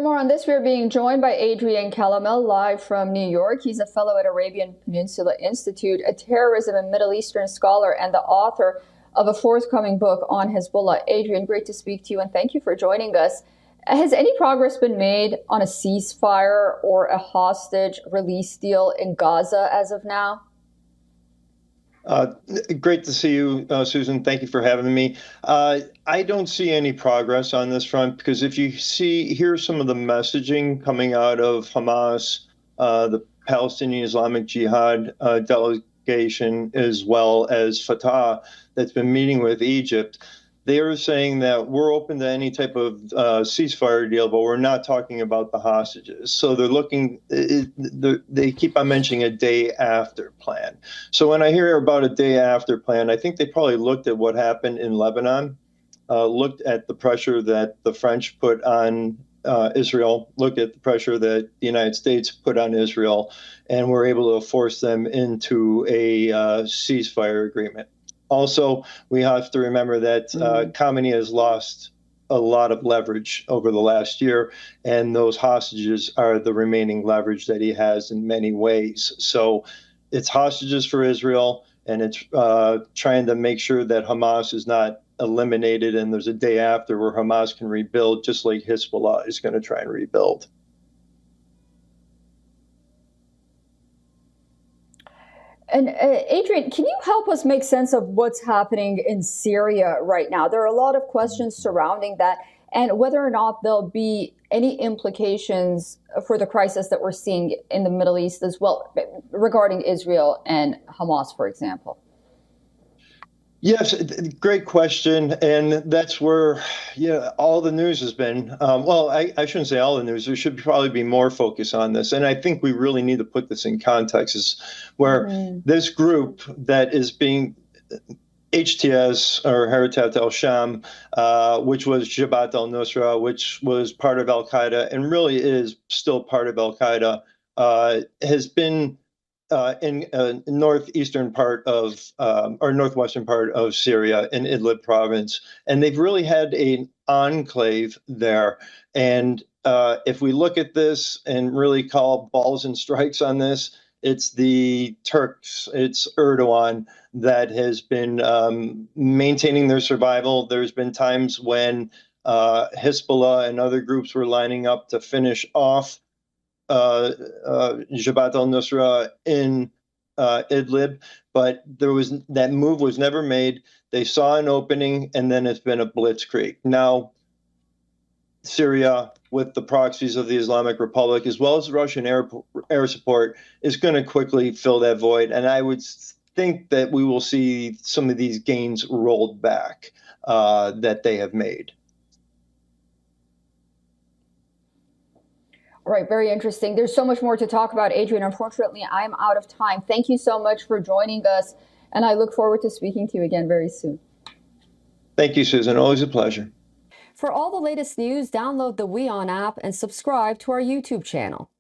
more on this, we're being joined by Adrian Calamel, live from New York. He's a fellow at Arabian Peninsula Institute, a terrorism and Middle Eastern scholar, and the author of a forthcoming book on Hezbollah. Adrian, great to speak to you, and thank you for joining us. Has any progress been made on a ceasefire or a hostage release deal in Gaza as of now? Great to see you, Susan. Thank you for having me. I don't see any progress on this front because if you hear some of the messaging coming out of Hamas, the Palestinian Islamic Jihad delegation, as well as Fatah, that's been meeting with Egypt, they are saying that we're open to any type of ceasefire deal, but we're not talking about the hostages. So they're looking, they keep on mentioning a day after plan. So when I hear about a day after plan, I think they probably looked at what happened in Lebanon, looked at the pressure that the French put on Israel, looked at the pressure that the United States put on Israel, and were able to force them into a ceasefire agreement. Also, we have to remember that Khamenei has lost a lot of leverage over the last year, and those hostages are the remaining leverage that he has in many ways. So it's hostages for Israel, and it's trying to make sure that Hamas is not eliminated, and there's a day after where Hamas can rebuild, just like Hezbollah is going to try and rebuild. And Adrian, can you help us make sense of what's happening in Syria right now? There are a lot of questions surrounding that and whether or not there'll be any implications for the crisis that we're seeing in the Middle East as well, regarding Israel and Hamas, for example. Yes, great question. And that's where, all the news has been. Well, I shouldn't say all the news. There should probably be more focus on this. And I think we really need to put this in context, is where this group that is being HTS, or Harakat al-Sham, which was Jabhat al-Nusra, which was part of al-Qaeda and really is still part of al-Qaeda, has been in northeastern part of, or northwestern part of Syria in Idlib province. And they've really had an enclave there. And if we look at this and really call balls and strikes on this, it's the Turks, it's Erdogan that has been maintaining their survival. There's been times when Hezbollah and other groups were lining up to finish off Jabhat al-Nusra in Idlib, but that move was never made. They saw an opening, and then it's been a blitzkrieg. Now, Syria, with the proxies of the Islamic Republic, as well as Russian air support, is going to quickly fill that void. And I would think that we will see some of these gains rolled back that they have made. All right, very interesting. There's so much more to talk about, Adrian. Unfortunately, I'm out of time. Thank you so much for joining us, and I look forward to speaking to you again very soon. Thank you, Susan. Always a pleasure. For all the latest news, download the WION app and subscribe to our YouTube channel.